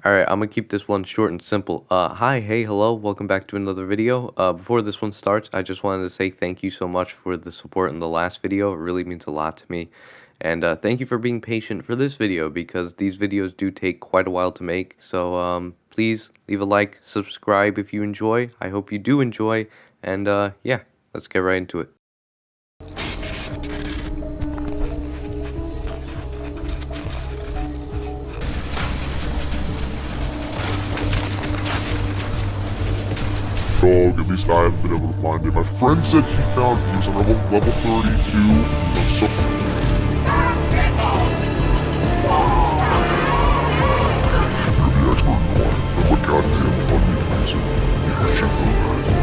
Alright, I'm gonna keep this one short and simple. Hi, hey, hello, welcome back to another video. Before this one starts, I just wanted to say thank you so much for the support in the last video. It really means a lot to me. And thank you for being patient for this video, because these videos do take quite a while to make. So please leave a like, subscribe if you enjoy. I hope you do enjoy. And yeah, let's get right into it. Dog, at least I haven't been able to find it. My friend said he found it. He was on level 32. On so You're the expert in quiet. And what goddamn funny amazing. You should know that.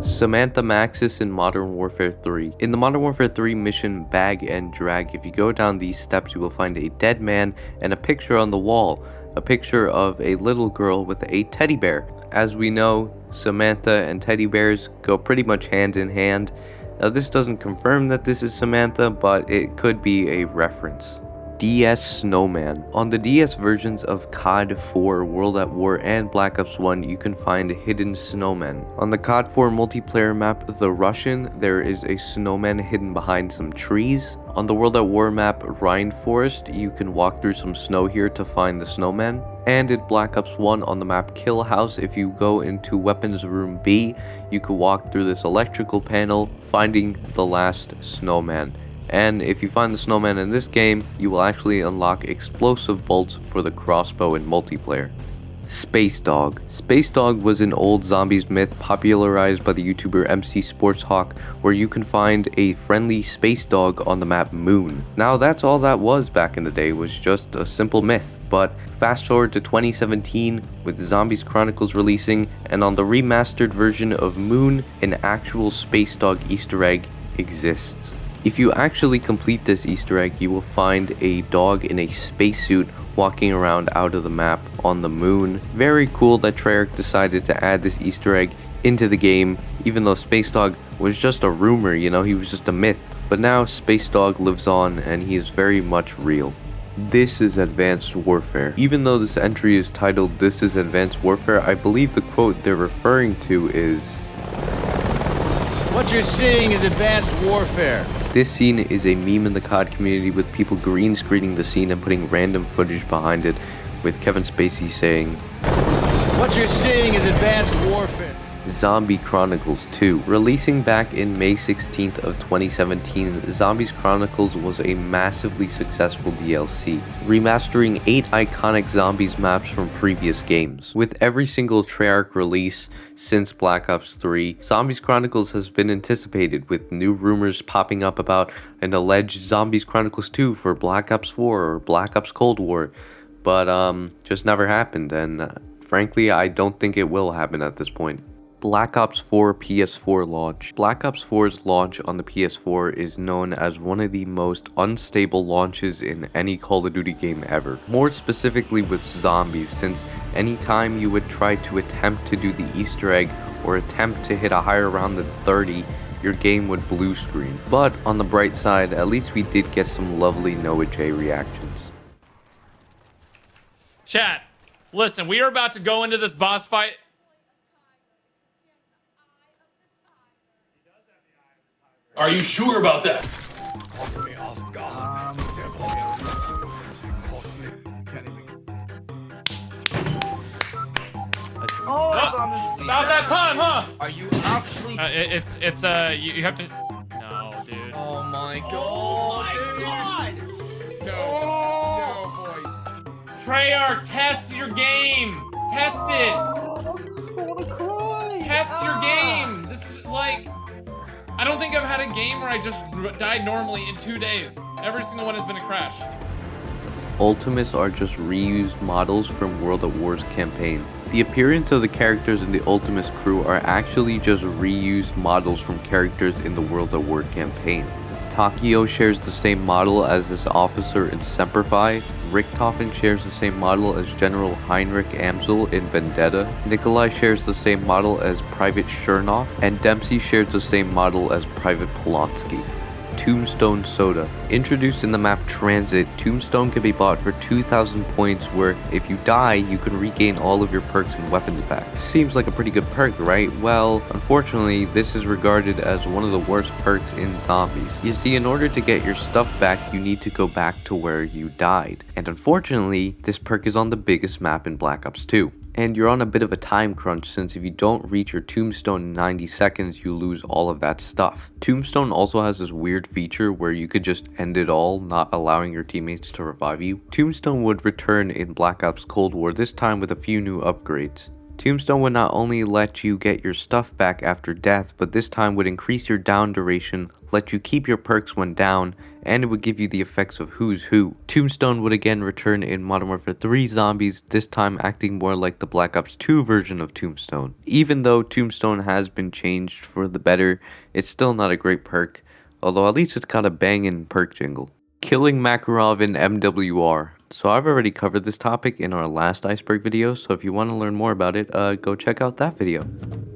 Samantha Maxis in Modern Warfare 3. In the Modern Warfare 3 mission Bag and Drag, if you go down these steps, you will find a dead man and a picture on the wall, a picture of a little girl with a teddy bear. As we know, Samantha and teddy bears go pretty much hand in hand. Now this doesn't confirm that this is Samantha, but it could be a reference. DS Snowman. On the DS versions of COD 4, World at War, and Black Ops 1, you can find hidden snowmen. On the COD 4 multiplayer map, The Russian, there is a snowman hidden behind some trees. On the World at War map, Rhine Forest, you can walk through some snow here to find the snowman. And in Black Ops 1 on the map Kill House, if you go into Weapons Room B, you can walk through this electrical panel, finding the last snowman. And if you find the snowman in this game, you will actually unlock explosive bolts for the crossbow in multiplayer. Space Dog. Space Dog was an old zombies myth popularized by the YouTuber MC Sportshawk, where you can find a friendly space dog on the map Moon. Now that's all that was back in the day, was just a simple myth. But fast forward to 2017 with Zombies Chronicles releasing, and on the remastered version of Moon, an actual space dog Easter egg exists. If you actually complete this Easter egg, you will find a dog in a spacesuit walking around out of the map on the moon. Very cool that Treyarch decided to add this Easter egg into the game, even though Space Dog was just a rumor, you know, he was just a myth. But now Space Dog lives on, and he is very much real. This is Advanced Warfare. Even though this entry is titled This is Advanced Warfare, I believe the quote they're referring to is, "What you're seeing is Advanced Warfare." This scene is a meme in the COD community, with people green screening the scene and putting random footage behind it, with Kevin Spacey saying, "What you're seeing is Advanced Warfare." Zombie Chronicles 2. Releasing back in May 16th of 2017, Zombies Chronicles was a massively successful DLC, remastering 8 iconic Zombies maps from previous games. With every single Treyarch release since Black Ops 3, Zombies Chronicles has been anticipated, with new rumors popping up about an alleged Zombies Chronicles 2 for Black Ops 4 or Black Ops Cold War, but just never happened, and frankly, I don't think it will happen at this point. Black Ops 4 PS4 launch. Black Ops 4's launch on the PS4 is known as one of the most unstable launches in any Call of Duty game ever. More specifically with zombies, since anytime you would try to attempt to do the Easter egg or attempt to hit a higher round than 30, your game would blue screen. But on the bright side, at least we did get some lovely Noah J reactions. Chat, listen, we are about to go into this boss fight. Are you sure about that? Oh, it's on the About that time, huh? Are you actually? You have to. No, dude. Oh my god! Oh my god! No, boys. Treyarch, test your game. Test it. I wanna cry. Test your game. This is like. I don't think I've had a game where I just died normally in 2 days. Every single one has been a crash. Ultimates are just reused models from World at War's campaign. The appearance of the characters in the Ultimates crew are actually just reused models from characters in the World at War campaign. Takio shares the same model as this officer in Semperfi. Richthofen shares the same model as General Heinrich Amsel in Vendetta. Nikolai shares the same model as Private Chernoff. And Dempsey shares the same model as Private Polonsky. Tombstone Soda. Introduced in the map Transit, Tombstone can be bought for 2,000 points where if you die, you can regain all of your perks and weapons back. Seems like a pretty good perk, right? Well, unfortunately, this is regarded as one of the worst perks in zombies. You see, in order to get your stuff back, you need to go back to where you died. And unfortunately, this perk is on the biggest map in Black Ops 2. And you're on a bit of a time crunch since if you don't reach your tombstone in 90 seconds, you lose all of that stuff. Tombstone also has this weird feature where you could just end it all, not allowing your teammates to revive you. Tombstone would return in Black Ops Cold War, this time with a few new upgrades. Tombstone would not only let you get your stuff back after death, but this time would increase your down duration, let you keep your perks when down, and it would give you the effects of Who's Who. Tombstone would again return in Modern Warfare 3 Zombies, this time acting more like the Black Ops 2 version of Tombstone. Even though Tombstone has been changed for the better, it's still not a great perk, although at least it's got a bangin' perk jingle. Killing Makarov in MWR. So I've already covered this topic in our last Iceberg video, so if you want to learn more about it, go check out that video.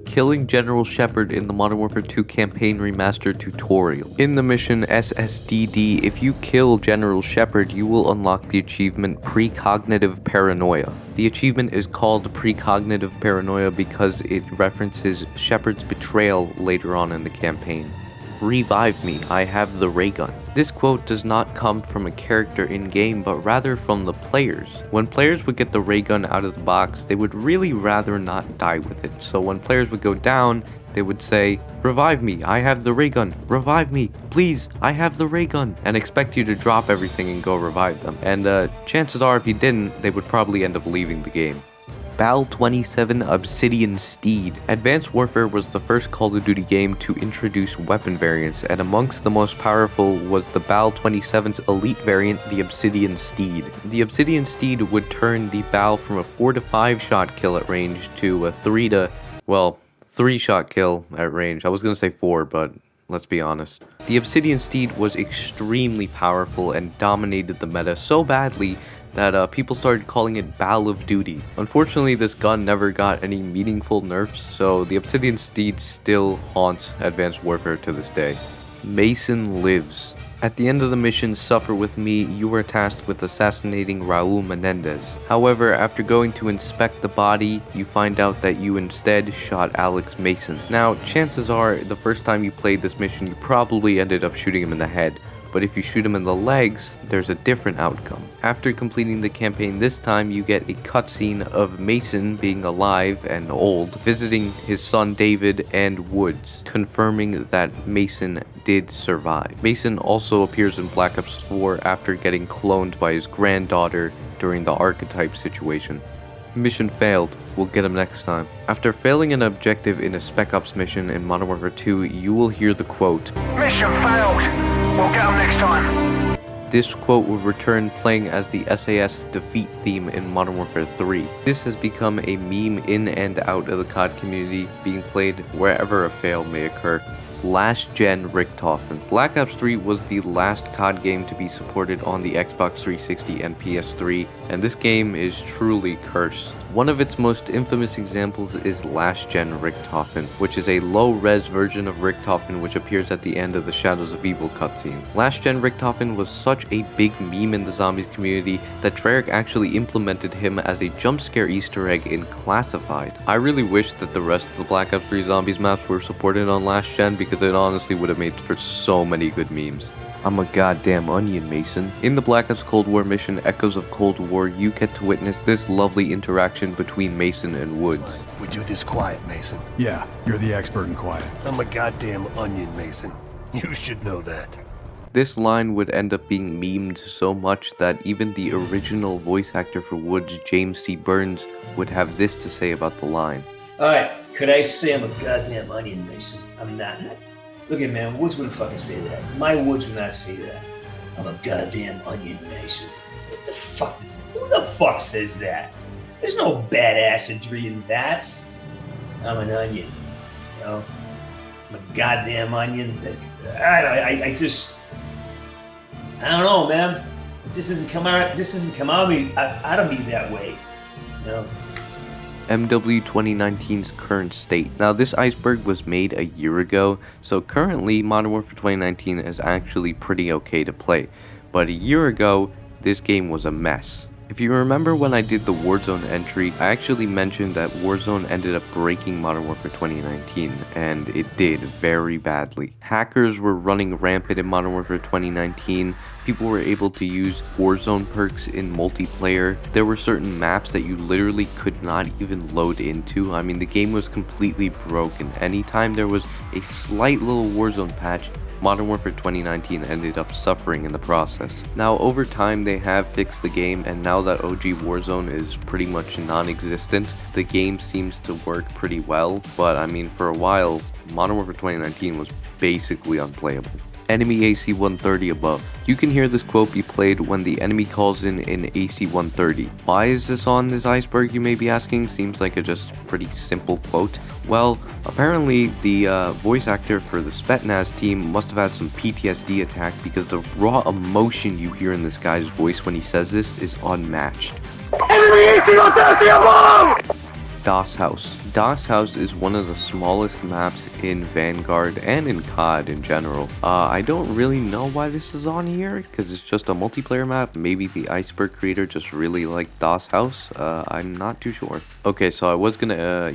Killing General Shepard in the Modern Warfare 2 Campaign Remastered tutorial. In the mission SSDD, if you kill General Shepard, you will unlock the achievement Precognitive Paranoia. The achievement is called Precognitive Paranoia because it references Shepard's betrayal later on in the campaign. Revive me, I have the ray gun. This quote does not come from a character in-game, but rather from the players. When players would get the ray gun out of the box, they would really rather not die with it. So when players would go down, they would say, revive me, I have the ray gun. Revive me, please, I have the ray gun. And expect you to drop everything and go revive them. And chances are if you didn't, they would probably end up leaving the game. BAL 27 Obsidian Steed. Advanced Warfare was the first Call of Duty game to introduce weapon variants, and amongst the most powerful was the BAL 27's elite variant, the Obsidian Steed. The Obsidian Steed would turn the BAL from a 4 to 5 shot kill at range to a 3 shot kill at range. I was gonna say 4, but let's be honest. The Obsidian Steed was extremely powerful and dominated the meta so badly that people started calling it BAL of Duty. Unfortunately, this gun never got any meaningful nerfs, so the Obsidian Steed still haunts Advanced Warfare to this day. Mason lives. At the end of the mission Suffer With Me, you were tasked with assassinating Raul Menendez. However, after going to inspect the body, you find out that you instead shot Alex Mason. Now, chances are, the first time you played this mission, you probably ended up shooting him in the head. But if you shoot him in the legs, there's a different outcome. After completing the campaign this time, you get a cutscene of Mason being alive and old, visiting his son David and Woods, confirming that Mason did survive. Mason also appears in Black Ops 4 after getting cloned by his granddaughter during the archetype situation. Mission failed. We'll get him next time. After failing an objective in a Spec Ops mission in Modern Warfare 2, you will hear the quote, Mission failed. We'll get them next time. This quote will return playing as the SAS defeat theme in Modern Warfare 3. This has become a meme in and out of the COD community, being played wherever a fail may occur. Last Gen Richthofen. Black Ops 3 was the last COD game to be supported on the Xbox 360 and PS3, and this game is truly cursed. One of its most infamous examples is Last Gen Richthofen, which is a low-res version of Richthofen which appears at the end of the Shadows of Evil cutscene. Last Gen Richthofen was such a big meme in the zombies community that Treyarch actually implemented him as a jump scare Easter egg in Classified. I really wish that the rest of the Black Ops 3 zombies maps were supported on Last Gen because it honestly would have made for so many good memes. I'm a goddamn onion, Mason. In the Black Ops Cold War mission Echoes of Cold War, you get to witness this lovely interaction between Mason and Woods. We do this quiet, Mason. Yeah, you're the expert in quiet. I'm a goddamn onion, Mason. You should know that. This line would end up being memed so much that even the original voice actor for Woods, James C. Burns, would have this to say about the line. Alright, could I say I'm a goddamn onion, Mason? I'm not. Look at man, Woods wouldn't fucking say that. My Woods would not say that. I'm a goddamn onion, Mason. What the fuck is that? Who the fuck says that? There's no badassery in that. I'm an onion, you know. I'm a goddamn onion. I just, I don't know, man. It just doesn't come out. Just doesn't come out of me that way, you know. MW 2019's current state. Now this Iceberg was made a year ago, so currently Modern Warfare 2019 is actually pretty okay to play, but a year ago this game was a mess. If you remember when I did the Warzone entry, I actually mentioned that Warzone ended up breaking Modern Warfare 2019, and it did very badly. Hackers were running rampant in Modern Warfare 2019, people were able to use Warzone perks in multiplayer. There were certain maps that you literally could not even load into. I mean, the game was completely broken. Anytime there was a slight little Warzone patch, Modern Warfare 2019 ended up suffering in the process. Now over time they have fixed the game, and now that OG Warzone is pretty much non-existent, the game seems to work pretty well, but I mean for a while Modern Warfare 2019 was basically unplayable. Enemy AC-130 above. You can hear this quote be played when the enemy calls in an AC-130. Why is this on this Iceberg, you may be asking? Seems like a just pretty simple quote. Well, apparently the voice actor for the Spetsnaz team must have had some PTSD attack, because the raw emotion you hear in this guy's voice when he says this is unmatched. Enemy AC-130 above! DOS House. DOS House is one of the smallest maps in Vanguard and in COD in general. I don't really know why this is on here, because it's just a multiplayer map. Maybe the Iceberg creator just really liked DOS House. I'm not too sure. Okay, so I was gonna,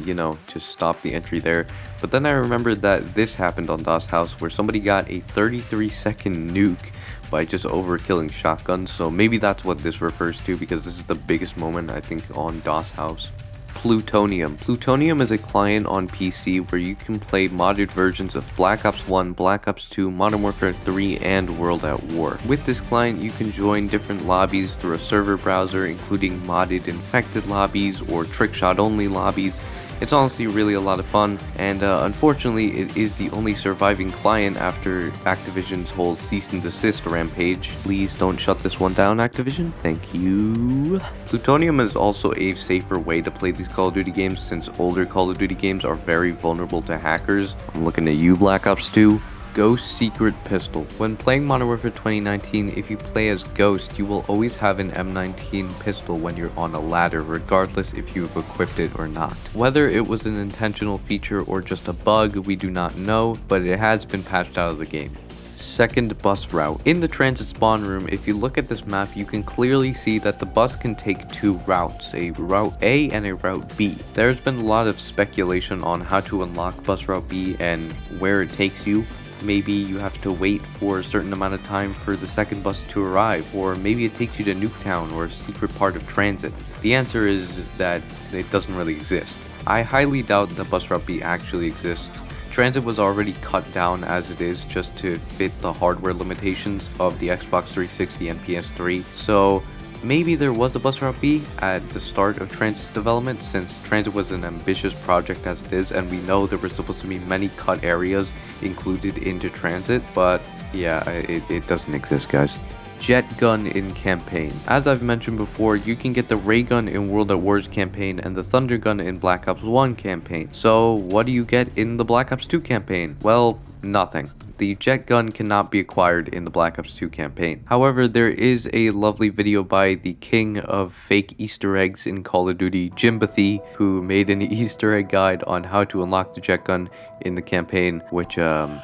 just stop the entry there, but then I remembered that this happened on DOS House, where somebody got a 33-second nuke by just overkilling shotguns. So maybe that's what this refers to, because this is the biggest moment I think on DOS House. Plutonium. Plutonium is a client on PC where you can play modded versions of Black Ops 1, Black Ops 2, Modern Warfare 3, and World at War. With this client, you can join different lobbies through a server browser, including modded infected lobbies or trickshot only lobbies. It's honestly really a lot of fun, and unfortunately it is the only surviving client after Activision's whole cease and desist rampage. Please don't shut this one down, Activision. Thank you. Plutonium is also a safer way to play these Call of Duty games, since older Call of Duty games are very vulnerable to hackers. I'm looking at you, Black Ops 2. Ghost Secret Pistol. When playing Modern Warfare 2019, if you play as Ghost, you will always have an M19 pistol when you're on a ladder, regardless if you've equipped it or not. Whether it was an intentional feature or just a bug, we do not know, but it has been patched out of the game. Second bus route. In the transit spawn room, if you look at this map, you can clearly see that the bus can take two routes, a route A and a route B. There's been a lot of speculation on how to unlock bus route B and where it takes you. Maybe you have to wait for a certain amount of time for the second bus to arrive, or maybe it takes you to Nuketown or a secret part of transit. The answer is that it doesn't really exist. I highly doubt that bus route B actually exists. Transit was already cut down as it is, just to fit the hardware limitations of the Xbox 360 and PS3, so maybe there was a bus route B at the start of Transit's development, since Transit was an ambitious project as it is, and we know there were supposed to be many cut areas included into Transit, but yeah, it doesn't exist, guys. Jet gun in campaign. As I've mentioned before, you can get the ray gun in World at War's campaign and the thunder gun in Black Ops 1 campaign. So what do you get in the Black Ops 2 campaign? Well, nothing. The jet gun cannot be acquired in the Black Ops 2 campaign. However, there is a lovely video by the king of fake Easter eggs in Call of Duty, Jimbathy, who made an Easter egg guide on how to unlock the jet gun in the campaign, which,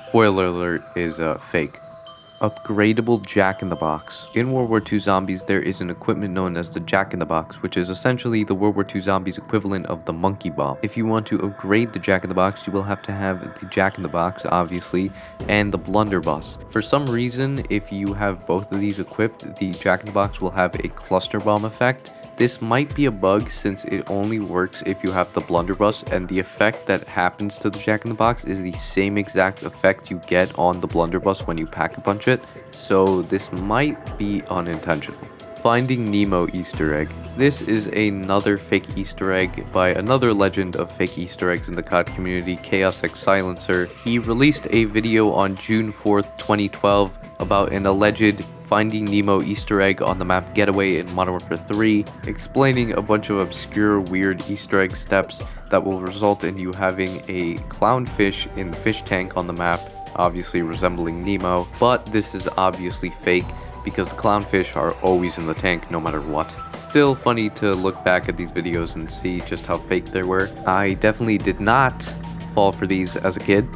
spoiler alert, is fake. Upgradable Jack-in-the-Box. In World War II Zombies, there is an equipment known as the Jack-in-the-Box, which is essentially the World War II Zombies equivalent of the monkey bomb. If you want to upgrade the Jack-in-the-Box, you will have to have the Jack-in-the-Box, obviously, and the blunderbuss. For some reason, if you have both of these equipped, the Jack-in-the-Box will have a cluster bomb effect. This might be a bug, since it only works if you have the blunderbuss, and the effect that happens to the Jack-in-the-Box is the same exact effect you get on the blunderbuss when you pack-a-punch it, so this might be unintentional. Finding Nemo Easter egg. This is another fake Easter egg by another legend of fake Easter eggs in the COD community, Chaos X Silencer. He released a video on June 4th, 2012 about an alleged Finding Nemo Easter egg on the map Getaway in Modern Warfare 3, explaining a bunch of obscure weird Easter egg steps that will result in you having a clownfish in the fish tank on the map, obviously resembling Nemo, but this is obviously fake because the clownfish are always in the tank no matter what. Still funny to look back at these videos and see just how fake they were. I definitely did not fall for these as a kid.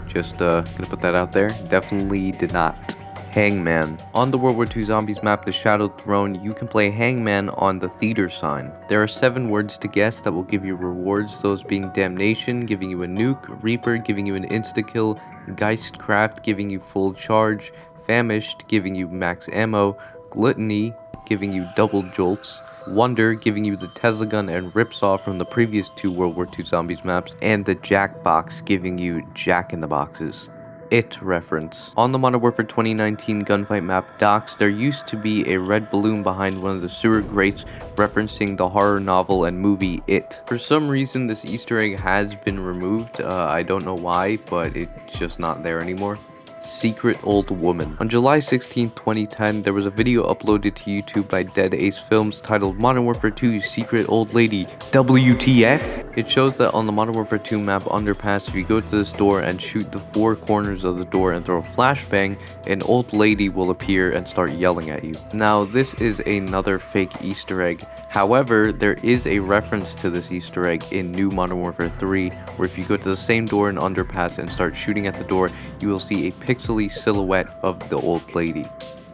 Just gonna put that out there. Definitely did not. Hangman. On the World War II Zombies map, The Shadowed Throne, you can play Hangman on the theater sign. There are 7 words to guess that will give you rewards, those being Damnation, giving you a nuke, Reaper, giving you an insta-kill, Geistcraft, giving you full charge, Famished, giving you max ammo, Gluttony, giving you double jolts, Wonder, giving you the Tesla gun and Ripsaw from the previous 2 World War II Zombies maps, and the Jackbox, giving you Jack in the Boxes. It reference. On the Modern Warfare 2019 gunfight map Docks, there used to be a red balloon behind one of the sewer grates referencing the horror novel and movie It. For some reason, this Easter egg has been removed. I don't know why, but it's just not there anymore. Secret Old Woman. On July 16, 2010, there was a video uploaded to YouTube by Dead Ace Films titled Modern Warfare 2 Secret Old Lady WTF? It shows that on the Modern Warfare 2 map Underpass, if you go to this door and shoot the 4 corners of the door and throw a flashbang, an old lady will appear and start yelling at you. Now, this is another fake Easter egg. However, there is a reference to this Easter egg in New Modern Warfare 3, where if you go to the same door in Underpass and start shooting at the door, you will see a pixely silhouette of the old lady.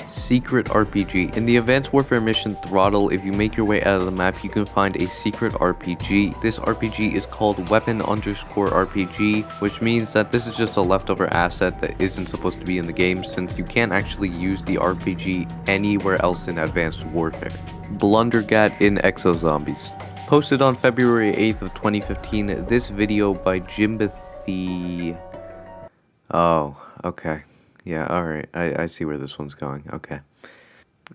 Secret RPG. In the Advanced Warfare mission Throttle, if you make your way out of the map, you can find a secret RPG. This RPG is called Weapon_RPG, which means that this is just a leftover asset that isn't supposed to be in the game, since you can't actually use the RPG anywhere else in Advanced Warfare. Blundergat in Exozombies. Posted on February 8th of 2015, this video by Jimbathy. Oh, okay. Yeah, alright. I see where this one's going. Okay.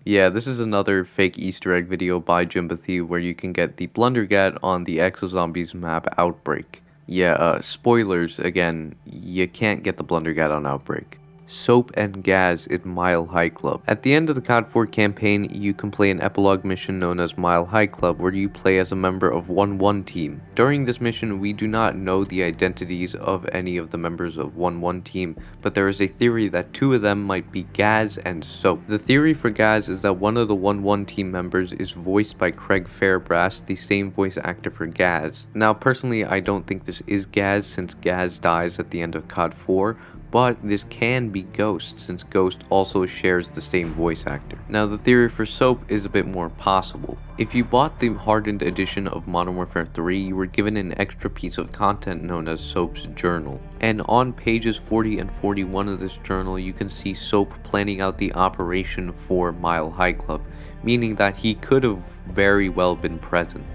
Yeah, this is another fake Easter egg video by Jimbathy where you can get the Blundergat on the Exozombies map Outbreak. Yeah, spoilers, again, you can't get the Blundergat on Outbreak. Soap and Gas in Mile High Club. At the end of the COD 4 campaign, you can play an epilogue mission known as Mile High Club, where you play as a member of 1-1 team. During this mission, we do not know the identities of any of the members of 1-1 team, but there is a theory that 2 of them might be Gaz and Soap. The theory for Gaz is that one of the 1-1 team members is voiced by Craig Fairbrass, the same voice actor for Gaz. Now, personally, I don't think this is Gaz, since Gaz dies at the end of COD 4, but this can be Ghost, since Ghost also shares the same voice actor. Now, the theory for Soap is a bit more possible. If you bought the hardened edition of Modern Warfare 3, you were given an extra piece of content known as Soap's Journal. And on pages 40 and 41 of this journal, you can see Soap planning out the operation for Mile High Club, meaning that he could have very well been present.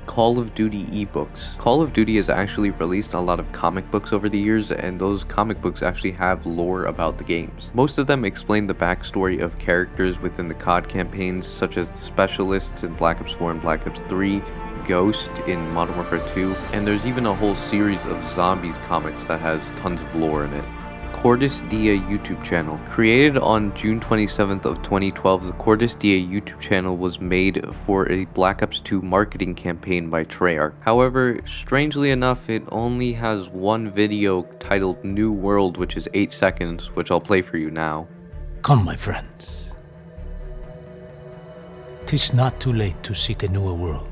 Call of Duty ebooks. Call of Duty has actually released a lot of comic books over the years, and those comic books actually have lore about the games. Most of them explain the backstory of characters within the COD campaigns, such as the Specialists in Black Ops 4 and Black Ops 3, Ghost in Modern Warfare 2, and there's even a whole series of Zombies comics that has tons of lore in it. Cordis Dia YouTube channel. Created on June 27th of 2012, the Cordis Dia YouTube channel was made for a Black Ops 2 marketing campaign by Treyarch. However, strangely enough, it only has one video titled New World, which is 8 seconds, which I'll play for you now. Come, my friends. 'Tis not too late to seek a newer world.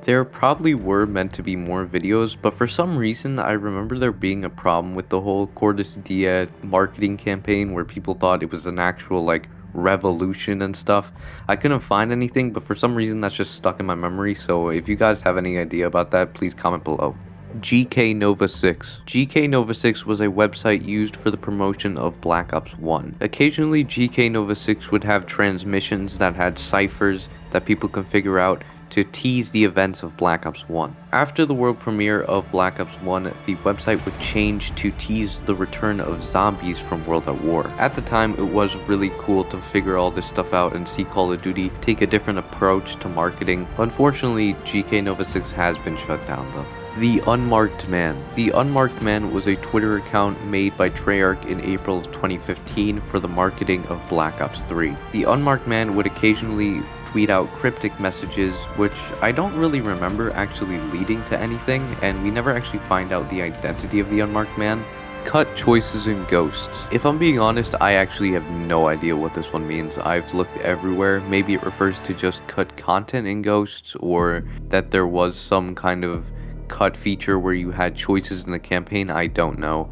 There probably were meant to be more videos, but for some reason I remember there being a problem with the whole Cordis Dia marketing campaign where people thought it was an actual like revolution and stuff. I couldn't find anything, but for some reason that's just stuck in my memory, so if you guys have any idea about that, please comment below. GK Nova 6. GK Nova 6 was a website used for the promotion of Black Ops 1. Occasionally GK Nova 6 would have transmissions that had ciphers that people can figure out to tease the events of Black Ops 1. After the world premiere of Black Ops 1, the website would change to tease the return of zombies from World at War. At the time, it was really cool to figure all this stuff out and see Call of Duty take a different approach to marketing. Unfortunately, GK Nova 6 has been shut down though. The Unmarked Man. The Unmarked Man was a Twitter account made by Treyarch in April of 2015 for the marketing of Black Ops 3. The Unmarked Man would occasionally tweet out cryptic messages, which I don't really remember actually leading to anything, and we never actually find out the identity of the Unmarked Man. Cut choices in Ghosts. If I'm being honest, I actually have no idea what this one means. I've looked everywhere. Maybe it refers to just cut content in Ghosts, or that there was some kind of cut feature where you had choices in the campaign. I don't know.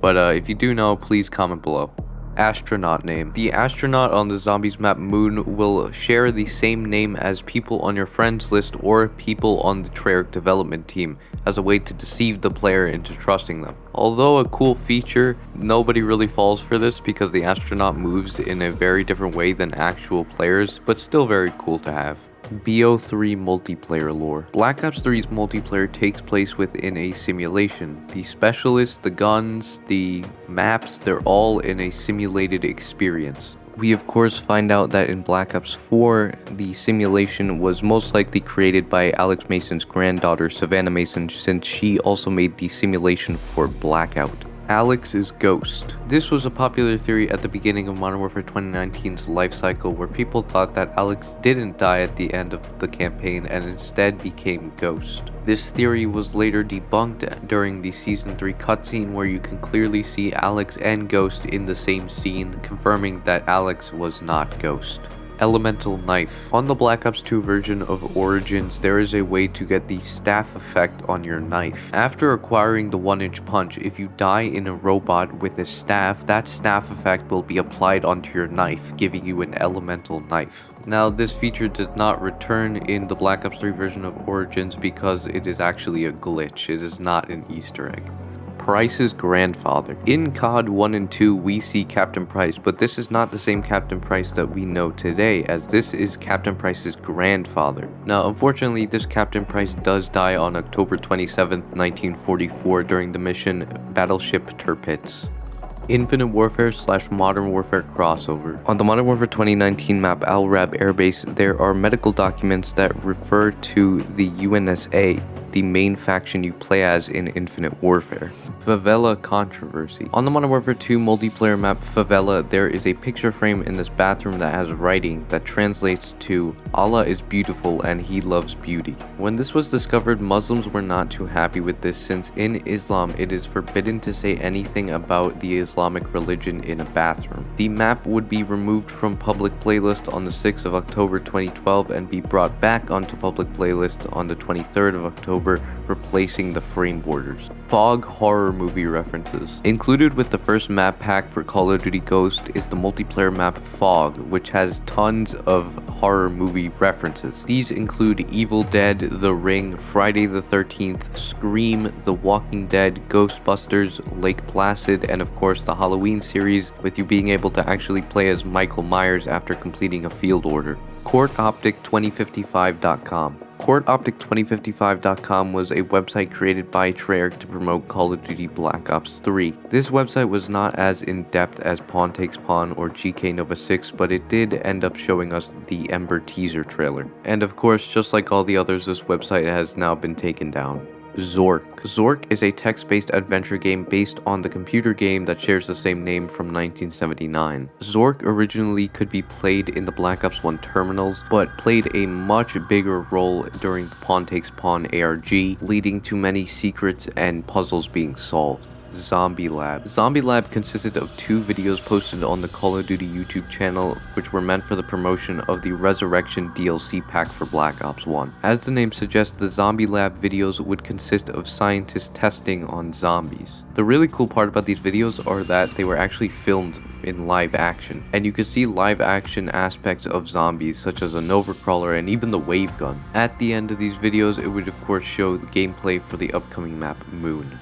But if you do know, please comment below. Astronaut name. The astronaut on the zombies map Moon will share the same name as people on your friends list or people on the Treyarch development team as a way to deceive the player into trusting them. Although a cool feature, nobody really falls for this because the astronaut moves in a very different way than actual players, but still very cool to have. BO3 multiplayer lore. Black Ops 3's multiplayer takes place within a simulation. The specialists, the guns, the maps, they're all in a simulated experience. We of course find out that in Black Ops 4, the simulation was most likely created by Alex Mason's granddaughter, Savannah Mason, since she also made the simulation for Blackout. Alex is Ghost. This was a popular theory at the beginning of Modern Warfare 2019's life cycle, where people thought that Alex didn't die at the end of the campaign and instead became Ghost. This theory was later debunked during the Season 3 cutscene, where you can clearly see Alex and Ghost in the same scene, confirming that Alex was not Ghost. Elemental Knife. On the Black Ops 2 version of Origins, there is a way to get the staff effect on your knife. After acquiring the 1-inch punch, if you die in a robot with a staff, that staff effect will be applied onto your knife, giving you an elemental knife. Now, this feature did not return in the Black Ops 3 version of Origins because it is actually a glitch. It is not an Easter egg. Price's grandfather. In COD 1 and 2, we see Captain Price, but this is not the same Captain Price that we know today, as this is Captain Price's grandfather. Now, unfortunately, this Captain Price does die on October 27th, 1944 during the mission Battleship Tirpitz. Infinite Warfare / Modern Warfare crossover. On the Modern Warfare 2019 map Al Rab Air Base, there are medical documents that refer to the UNSA, the main faction you play as in Infinite Warfare. Favela controversy. On the Modern Warfare 2 multiplayer map Favela, there is a picture frame in this bathroom that has writing that translates to "Allah is beautiful and he loves beauty." When this was discovered, Muslims were not too happy with this, since in Islam it is forbidden to say anything about the Islamic religion in a bathroom. The map would be removed from public playlist on the 6th of October 2012 and be brought back onto public playlist on the 23rd of October, replacing the frame borders. Fog horror movie references. Included with the first map pack for Call of Duty Ghost is the multiplayer map Fog, which has tons of horror movie references. These include Evil Dead, The Ring, Friday the 13th, Scream, The Walking Dead, Ghostbusters, Lake Placid, and of course the Halloween series, with you being able to actually play as Michael Myers after completing a field order. CourtOptic2055.com. CourtOptic2055.com was a website created by Treyarch to promote Call of Duty Black Ops 3. This website was not as in-depth as Pawn Takes Pawn or GK Nova 6, but it did end up showing us the Ember teaser trailer. And of course, just like all the others, this website has now been taken down. Zork. Zork is a text-based adventure game based on the computer game that shares the same name from 1979. Zork originally could be played in the Black Ops 1 terminals, but played a much bigger role during the Pawn Takes Pawn ARG, leading to many secrets and puzzles being solved. Zombie Lab. Zombie Lab consisted of 2 videos posted on the Call of Duty YouTube channel, which were meant for the promotion of the Resurrection DLC pack for Black Ops 1. As the name suggests, the Zombie Lab videos would consist of scientists testing on zombies. The really cool part about these videos are that they were actually filmed in live action, and you could see live action aspects of zombies such as a Nova Crawler and even the wave gun. At the end of these videos, it would of course show the gameplay for the upcoming map Moon.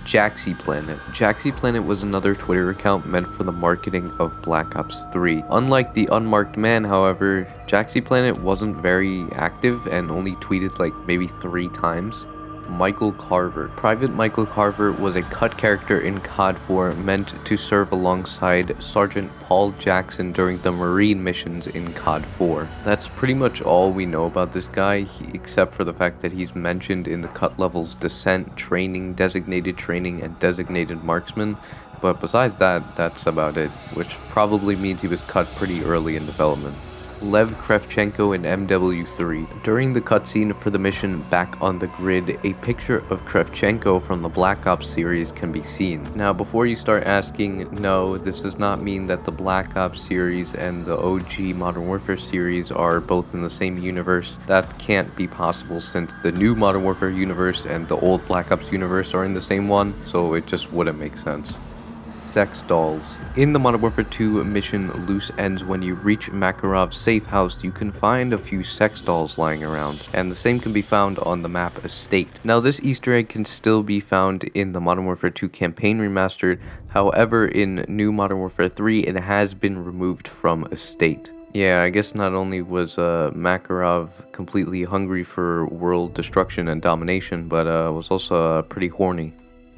Jaxi Planet. Jaxi Planet was another Twitter account meant for the marketing of Black Ops 3. Unlike the Unmarked Man, however, Jaxi Planet wasn't very active and only tweeted like maybe 3 times. Michael Carver. Private Michael Carver was a cut character in COD 4 meant to serve alongside Sergeant Paul Jackson during the Marine missions in COD 4. That's pretty much all we know about this guy, except for the fact that he's mentioned in the cut levels Descent, Training, Designated Training, and Designated Marksman. But besides that, that's about it, which probably means he was cut pretty early in development. Lev Kravchenko in MW3. During the cutscene for the mission Back on the Grid, a picture of Kravchenko from the Black Ops series can be seen. Now, before you start asking, no, this does not mean that the Black Ops series and the OG Modern Warfare series are both in the same universe. That can't be possible since the new Modern Warfare universe and the old Black Ops universe are in the same one, so it just wouldn't make sense. Sex dolls. In the Modern Warfare 2 mission Loose Ends, when you reach Makarov's safe house, you can find a few sex dolls lying around, and the same can be found on the map Estate. Now, this Easter egg can still be found in the Modern Warfare 2 campaign remastered, however, in new Modern Warfare 3, it has been removed from Estate. Yeah, I guess not only was Makarov completely hungry for world destruction and domination, but was also pretty horny.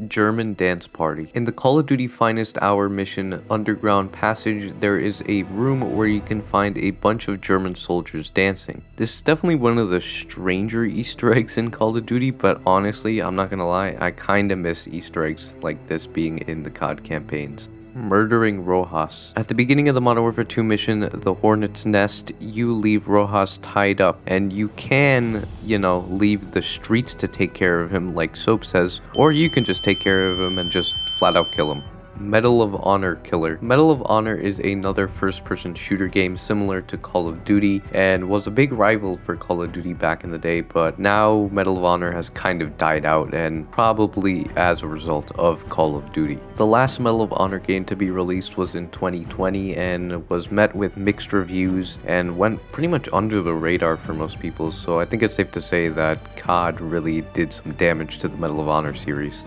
German dance party. In the Call of Duty Finest Hour mission Underground Passage, there is a room where you can find a bunch of German soldiers dancing. This is definitely one of the stranger Easter eggs in Call of Duty, but honestly, I'm not gonna lie, I kinda miss Easter eggs like this being in the COD campaigns. Murdering Rojas. At the beginning of the Modern Warfare 2 mission, the Hornet's Nest, you leave Rojas tied up, and you can, leave the streets to take care of him like Soap says, or you can just take care of him and just flat out kill him. Medal of Honor Killer. Medal of Honor is another first-person shooter game similar to Call of Duty and was a big rival for Call of Duty back in the day, but now Medal of Honor has kind of died out, and probably as a result of Call of Duty. The last Medal of Honor game to be released was in 2020 and was met with mixed reviews and went pretty much under the radar for most people, so I think it's safe to say that COD really did some damage to the Medal of Honor series.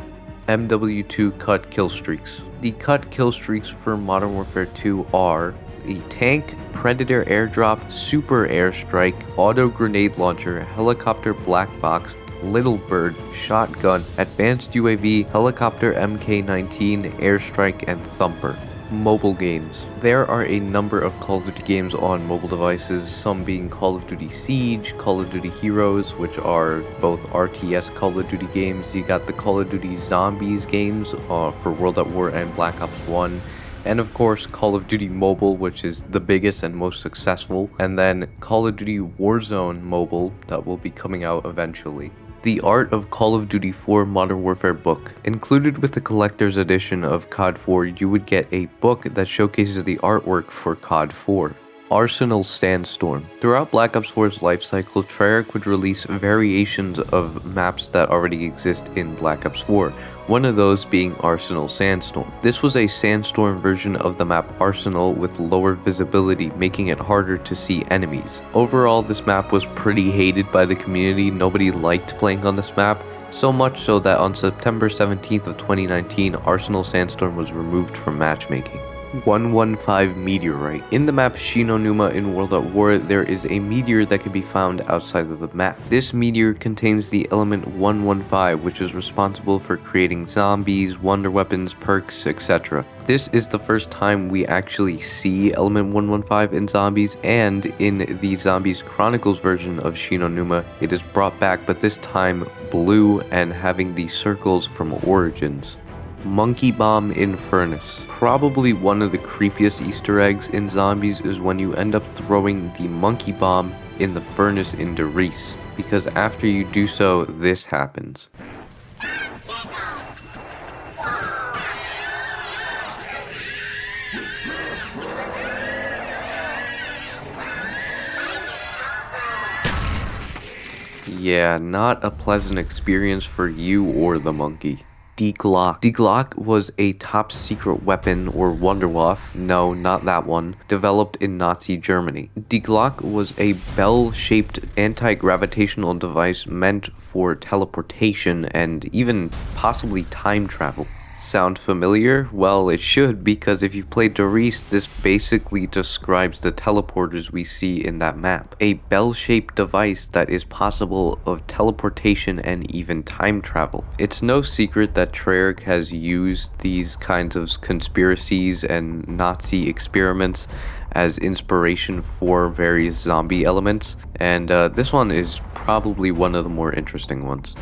MW2 cut kill streaks. The cut kill streaks for Modern Warfare 2 are the tank, predator airdrop, super airstrike, auto grenade launcher, helicopter black box, little bird, shotgun, advanced UAV, helicopter MK19, airstrike, and thumper. Mobile games. There are a number of Call of Duty games on mobile devices, some being Call of Duty Siege, Call of Duty Heroes, which are both RTS Call of Duty games. You got the Call of Duty Zombies games for World at War and Black Ops 1. And of course, Call of Duty Mobile, which is the biggest and most successful. And then Call of Duty Warzone Mobile that will be coming out eventually. The Art of Call of Duty 4 Modern Warfare book. Included with the collector's edition of COD 4, you would get a book that showcases the artwork for COD 4. Arsenal Sandstorm. Throughout Black Ops 4's lifecycle, Treyarch would release variations of maps that already exist in Black Ops 4, one of those being Arsenal Sandstorm. This was a sandstorm version of the map Arsenal with lower visibility, making it harder to see enemies. Overall, this map was pretty hated by the community. Nobody liked playing on this map, so much so that on September 17th of 2019, Arsenal Sandstorm was removed from matchmaking. 115 Meteorite. In the map Shinonuma in World at War, there is a meteor that can be found outside of the map. This meteor contains the element 115, which is responsible for creating zombies, wonder weapons, perks, etc. This is the first time we actually see element 115 in zombies, and in the Zombies Chronicles version of Shinonuma, it is brought back, but this time blue and having the circles from Origins. Monkey Bomb in Furnace. Probably one of the creepiest Easter eggs in Zombies is when you end up throwing the monkey bomb in the furnace in Reese, because after you do so, this happens. Yeah, not a pleasant experience for you or the monkey. Die Glock. Die Glock was a top secret weapon or Wunderwaffe, no, not that one, developed in Nazi Germany. Die Glock was a bell-shaped anti-gravitational device meant for teleportation and even possibly time travel. Sound familiar? Well, it should, because if you've played Doris, this basically describes the teleporters we see in that map. A bell-shaped device that is possible of teleportation and even time travel. It's no secret that Treyarch has used these kinds of conspiracies and Nazi experiments as inspiration for various zombie elements, and this one is probably one of the more interesting ones.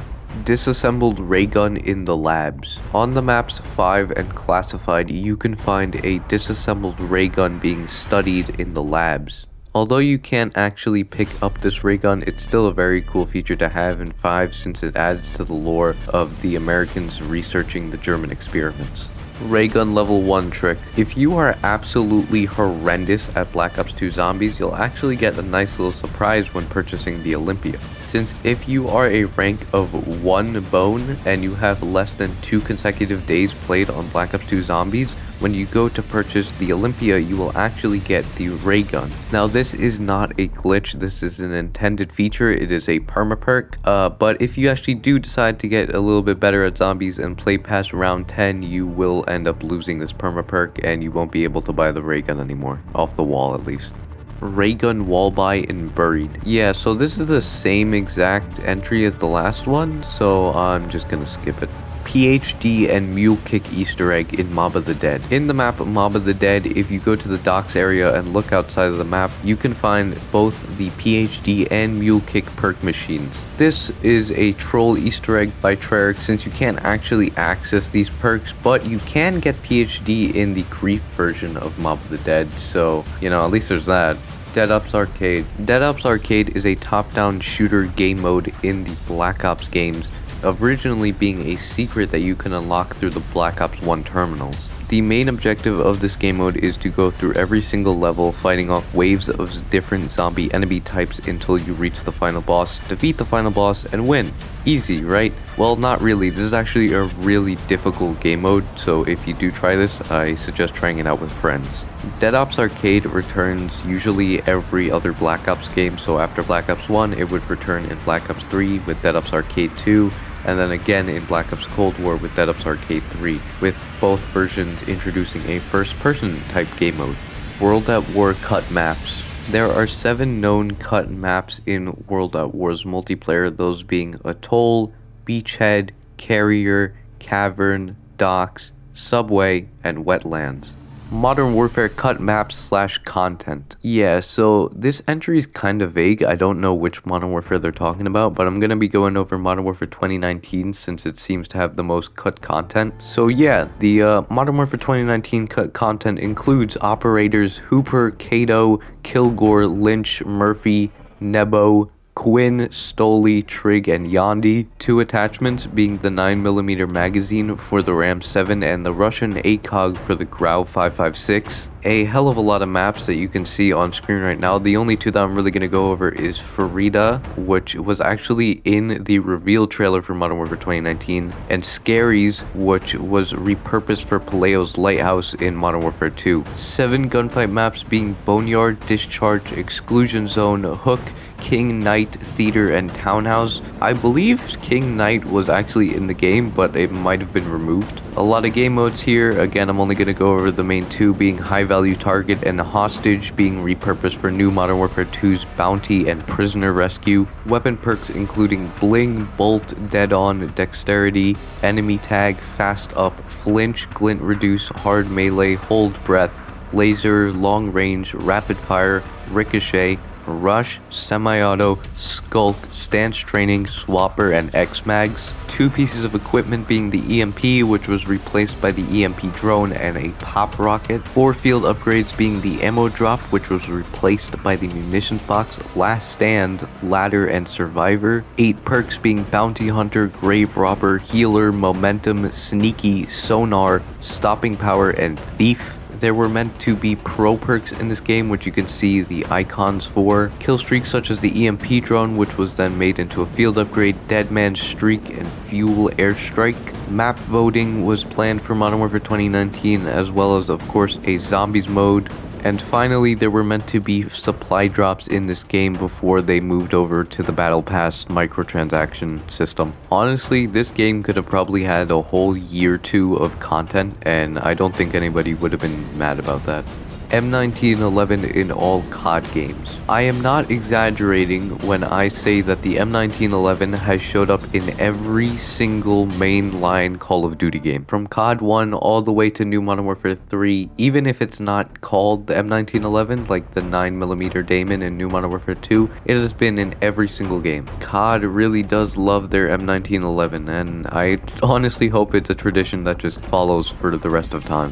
Disassembled ray gun in the labs. On the maps 5 and Classified, you can find a disassembled ray gun being studied in the labs. Although you can't actually pick up this ray gun, it's still a very cool feature to have in 5 since it adds to the lore of the Americans researching the German experiments. Ray gun level 1 trick. If you are absolutely horrendous at Black Ops 2 Zombies, you'll actually get a nice little surprise when purchasing the Olympia. Since if you are a rank of 1 bone and you have less than 2 consecutive days played on Black Ops 2 Zombies, when you go to purchase the Olympia, you will actually get the ray gun. Now this is not a glitch, this is an intended feature, it is a perma-perk, but if you actually do decide to get a little bit better at zombies and play past round 10, you will end up losing this perma-perk and you won't be able to buy the ray gun anymore, off the wall at least. Ray gun wall buy in Buried. Yeah, so this is the same exact entry as the last one, so I'm just gonna skip it. PhD and Mule Kick Easter egg in Mob of the Dead. In the map Mob of the Dead, if you go to the docks area and look outside of the map, you can find both the PhD and Mule Kick perk machines. This is a troll Easter egg by Treyarch since you can't actually access these perks, but you can get PhD in the Grief version of Mob of the Dead, so, you know, at least there's that. Dead Ops Arcade. Dead Ops Arcade is a top-down shooter game mode in the Black Ops games, originally being a secret that you can unlock through the Black Ops 1 terminals. The main objective of this game mode is to go through every single level, fighting off waves of different zombie enemy types until you reach the final boss, defeat the final boss, and win. Easy, right? Well, not really. This is actually a really difficult game mode, so if you do try this, I suggest trying it out with friends. Dead Ops Arcade returns usually every other Black Ops game, so after Black Ops 1, it would return in Black Ops 3 with Dead Ops Arcade 2, and then again in Black Ops Cold War with Dead Ops Arcade 3, with both versions introducing a first-person type game mode. World at War cut maps. There are 7 known cut maps in World at War's multiplayer, those being Atoll, Beachhead, Carrier, Cavern, Docks, Subway, and Wetlands. Modern Warfare cut maps / content. Yeah, so this entry is kind of vague. I don't know which Modern Warfare they're talking about, but I'm going to be going over Modern Warfare 2019 since it seems to have the most cut content. So yeah, the Modern Warfare 2019 cut content includes Operators Hooper, Kato, Kilgore, Lynch, Murphy, Nebo, Quinn, Stoli, Trig, and Yandi. 2 attachments being the 9mm magazine for the Ram 7 and the Russian ACOG for the Grau 556. A hell of a lot of maps that you can see on screen right now. The only 2 that I'm really going to go over is Farida, which was actually in the reveal trailer for Modern Warfare 2019, and Scaries, which was repurposed for Paleo's Lighthouse in Modern Warfare 2. 7 gunfight maps being Boneyard, Discharge, Exclusion Zone, Hook, King Knight, Theater, and Townhouse. I believe King Knight was actually in the game, but it might have been removed. A lot of game modes here. Again, I'm only going to go over the main 2 being High Value Target and Hostage being repurposed for new Modern Warfare 2's Bounty and Prisoner Rescue. Weapon perks including Bling, Bolt, Dead On, Dexterity, Enemy Tag, Fast Up, Flinch, Glint Reduce, Hard Melee, Hold Breath, Laser, Long Range, Rapid Fire, Ricochet, Rush, Semi-Auto, Skulk, Stance Training, Swapper, and X-Mags. 2 pieces of equipment being the EMP, which was replaced by the EMP drone, and a pop rocket. 4 field upgrades being the ammo drop, which was replaced by the munitions box, Last Stand, Ladder, and Survivor. 8 perks being Bounty Hunter, Grave Robber, Healer, Momentum, Sneaky, Sonar, Stopping Power, and Thief. There were meant to be pro perks in this game, which you can see the icons for. Kill streaks such as the EMP drone, which was then made into a field upgrade, Dead Man's Streak, and Fuel Airstrike. Map voting was planned for Modern Warfare 2019, as well as, of course, a zombies mode. And finally, there were meant to be supply drops in this game before they moved over to the Battle Pass microtransaction system. Honestly, this game could have probably had a whole year or two of content, and I don't think anybody would have been mad about that. M1911 in all COD games. I am not exaggerating when I say that the M1911 has showed up in every single mainline Call of Duty game. From COD 1 all the way to New Modern Warfare 3, even if it's not called the M1911, like the 9mm Damon in New Modern Warfare 2, it has been in every single game. COD really does love their M1911, and I honestly hope it's a tradition that just follows for the rest of time.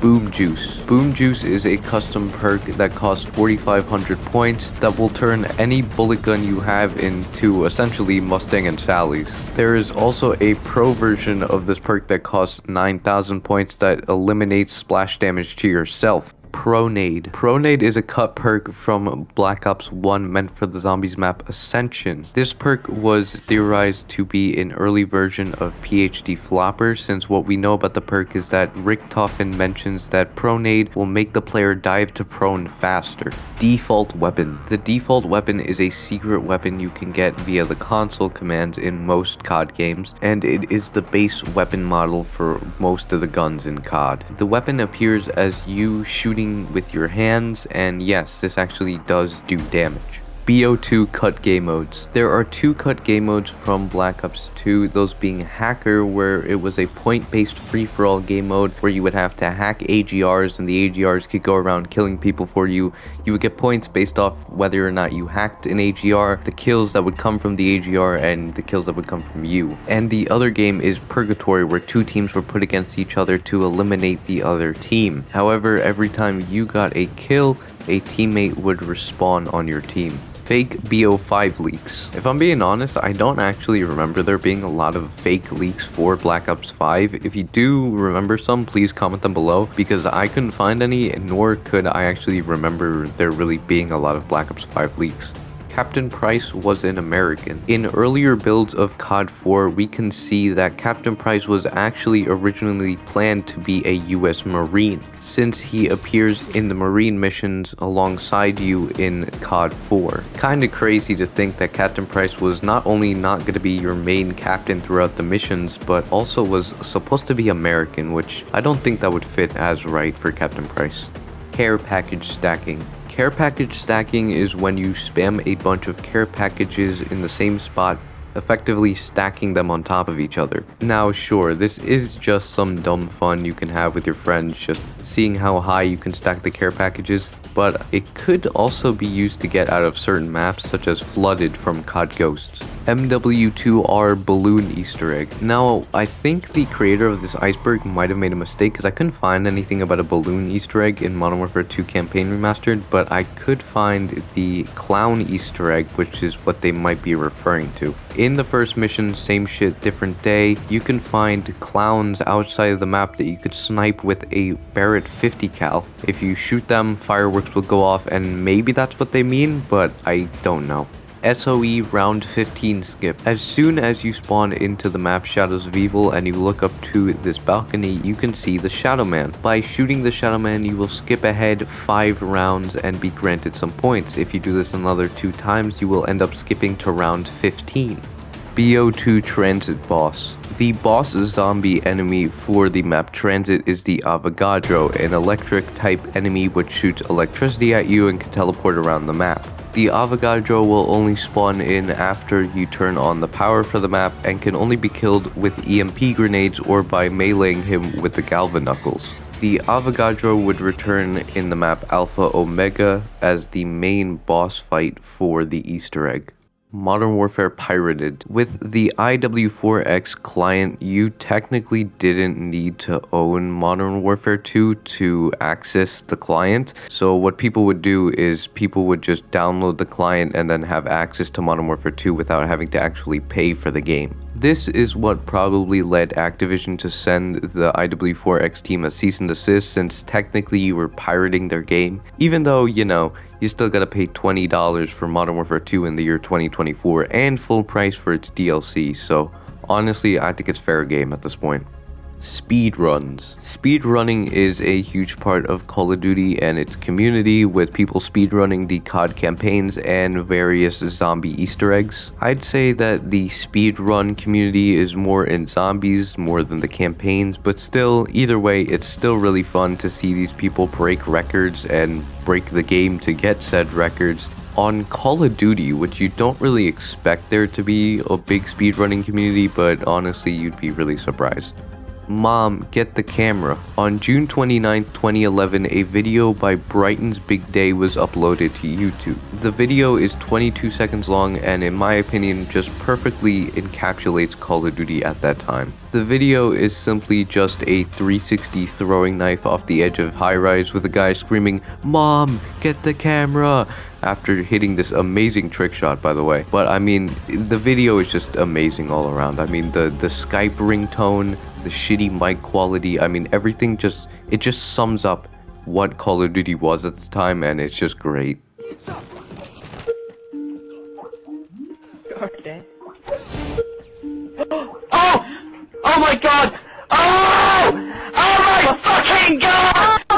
Boom Juice. Boom Juice is a custom perk that costs 4,500 points that will turn any bullet gun you have into essentially Mustang and Sally's. There is also a pro version of this perk that costs 9,000 points that eliminates splash damage to yourself. Pronade. Pronade is a cut perk from Black Ops 1 meant for the zombies map Ascension. This perk was theorized to be an early version of PhD Flopper, since what we know about the perk is that Rick Toffin mentions that Pronade will make the player dive to prone faster. Default Weapon. The default weapon is a secret weapon you can get via the console commands in most COD games, and it is the base weapon model for most of the guns in COD. The weapon appears as you shooting with your hands, and yes, this actually does do damage. BO2 cut game modes. There are 2 cut game modes from Black Ops 2, those being Hacker, where it was a point-based free-for-all game mode where you would have to hack AGRs and the AGRs could go around killing people for you. You would get points based off whether or not you hacked an AGR, the kills that would come from the AGR, and the kills that would come from you. And the other game is Purgatory, where 2 teams were put against each other to eliminate the other team. However, every time you got a kill, a teammate would respawn on your team. Fake BO5 leaks. If I'm being honest, I don't actually remember there being a lot of fake leaks for Black Ops 5. If you do remember some, please comment them below, because I couldn't find any, nor could I actually remember there really being a lot of Black Ops 5 leaks. Captain Price was an American. In earlier builds of COD 4, we can see that Captain Price was actually originally planned to be a US Marine, since he appears in the Marine missions alongside you in COD 4. Kinda crazy to think that Captain Price was not only not going to be your main captain throughout the missions, but also was supposed to be American, which I don't think that would fit as right for Captain Price. Care package stacking. Care package stacking is when you spam a bunch of care packages in the same spot, effectively stacking them on top of each other. Now sure, this is just some dumb fun you can have with your friends, just seeing how high you can stack the care packages, but it could also be used to get out of certain maps such as Flooded from COD Ghosts. MW2R balloon Easter egg. Now, I think the creator of this Iceberg might have made a mistake because I couldn't find anything about a balloon Easter egg in Modern Warfare 2 Campaign Remastered, but I could find the clown Easter egg, which is what they might be referring to. In the first mission, same shit, different day, you can find clowns outside of the map that you could snipe with a Barrett 50 cal. If you shoot them, fireworks will go off, and maybe that's what they mean, but I don't know. SOE round 15 skip. As soon as you spawn into the map Shadows of Evil and you look up to this balcony, you can see the Shadow Man. By shooting the Shadow Man, you will skip ahead 5 rounds and be granted some points. If you do this another 2 times, you will end up skipping to round 15. BO2 Transit Boss. The boss zombie enemy for the map Transit is the Avogadro, an electric type enemy which shoots electricity at you and can teleport around the map. The Avogadro will only spawn in after you turn on the power for the map and can only be killed with EMP grenades or by meleeing him with the Galva Knuckles. The Avogadro would return in the map Alpha Omega as the main boss fight for the Easter egg. Modern Warfare Pirated. With the IW4X client, you technically didn't need to own Modern Warfare 2 to access the client. So what people would do is people would just download the client and then have access to Modern Warfare 2 without having to actually pay for the game. This is what probably led Activision to send the IW4X team a cease and desist, since technically you were pirating their game, even though, you know, you still gotta pay $20 for Modern Warfare 2 in the year 2024 and full price for its DLC, so honestly I think it's fair game at this point. Speedruns. Speedrunning is a huge part of Call of Duty and its community, with people speedrunning the COD campaigns and various zombie Easter eggs. I'd say that the speedrun community is more in zombies more than the campaigns, but still, either way, it's still really fun to see these people break records and break the game to get said records. On Call of Duty, which you don't really expect there to be a big speedrunning community, but honestly, you'd be really surprised. Mom, get the camera. On June 29, 2011, a video by Brighton's Big Day was uploaded to YouTube. The video is 22 seconds long and in my opinion just perfectly encapsulates Call of Duty at that time. The video is simply just a 360 throwing knife off the edge of high-rise with a guy screaming, "Mom, get the camera!" after hitting this amazing trick shot, by the way. But I mean, the video is just amazing all around. I mean, the Skype ringtone, the shitty mic quality, I mean, everything just sums up what Call of Duty was at the time, and it's just great. Oh my god! Oh! Oh my fucking god! Oh!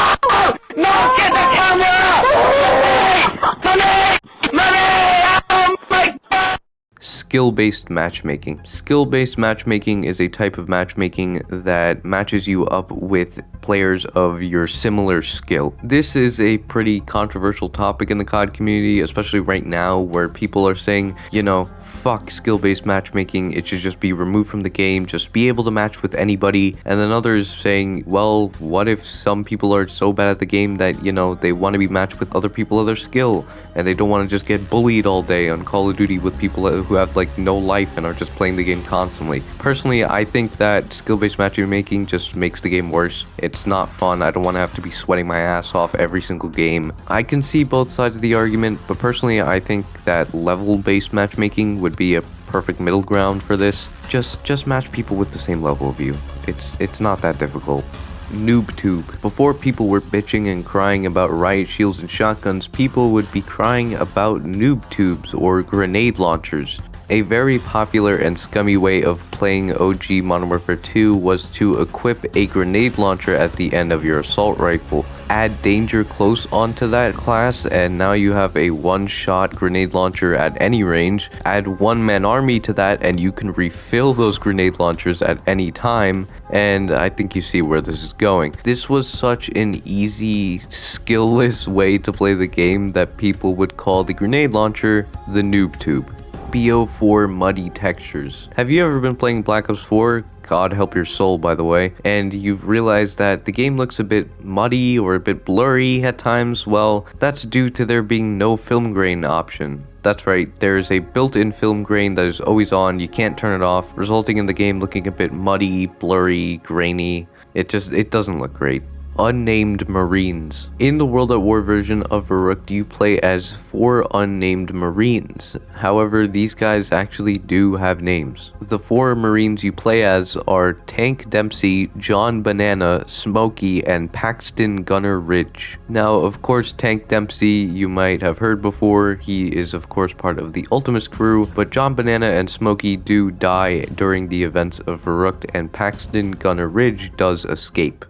Oh! No! Get the camera! Money! Money! Oh my god! Skill-based matchmaking. Skill-based matchmaking is a type of matchmaking that matches you up with players of your similar skill. This is a pretty controversial topic in the COD community, especially right now, where people are saying, you know, fuck skill-based matchmaking, it should just be removed from the game, just be able to match with anybody. And then others saying, well, what if some people are so bad at the game that, you know, they want to be matched with other people of their skill, and they don't want to just get bullied all day on Call of Duty with people who have like no life and are just playing the game constantly. Personally, I think that skill-based matchmaking just makes the game worse. It's not fun. I don't want to have to be sweating my ass off every single game. I can see both sides of the argument, but personally I think that level-based matchmaking would be a perfect middle ground for this. Just match people with the same level of you. It's not that difficult. NoobTube. Before people were bitching and crying about riot shields and shotguns, people would be crying about noob tubes or grenade launchers. A very popular and scummy way of playing OG Modern Warfare 2 was to equip a grenade launcher at the end of your assault rifle. Add danger close onto that class and now you have a one-shot grenade launcher at any range. Add one-man army to that and you can refill those grenade launchers at any time, and I think you see where this is going. This was such an easy, skillless way to play the game that people would call the grenade launcher the noob tube. BO4 muddy textures. Have you ever been playing Black Ops 4? God help your soul, by the way, and you've realized that the game looks a bit muddy or a bit blurry at times? Well, that's due to there being no film grain option. That's right, there is a built-in film grain that is always on, you can't turn it off, resulting in the game looking a bit muddy, blurry, grainy. It doesn't look great. Unnamed Marines. In the World at War version of Verrückt, you play as 4 unnamed Marines. However, these guys actually do have names. The 4 Marines you play as are Tank Dempsey, John Banana, Smokey, and Paxton Gunner Ridge. Now, of course, Tank Dempsey you might have heard before. He is, of course, part of the Ultimus crew, but John Banana and Smokey do die during the events of Verrückt, and Paxton Gunner Ridge does escape.